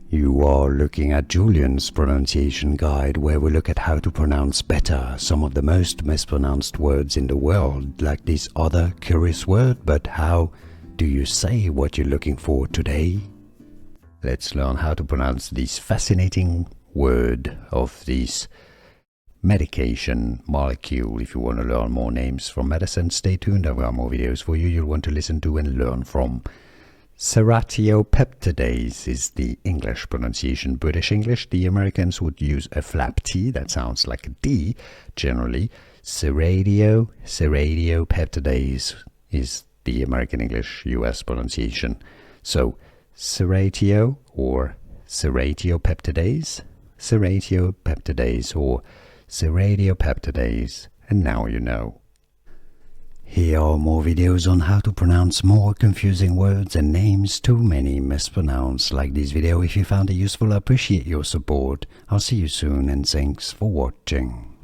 You are looking at Julian's pronunciation guide, where we look at how to pronounce better some of the most mispronounced words in the world, like this other curious word. But how do you say what you're looking for today? Let's learn how to pronounce this fascinating word of this medication molecule. If you want to learn more names from medicine, stay tuned. There are more videos for you you'll want to listen to and learn from. Serratiopeptidase is the English pronunciation. British English, the Americans would use a flap T, that sounds like a D generally. Serratiopeptidase is the American English US pronunciation. So serratio or serratiopeptidase, serratiopeptidase or serratiopeptidase, and now you know. Here are more videos on how to pronounce more confusing words and names too many mispronounced. Like this video if you found it useful. I appreciate your support. I'll see you soon and thanks for watching.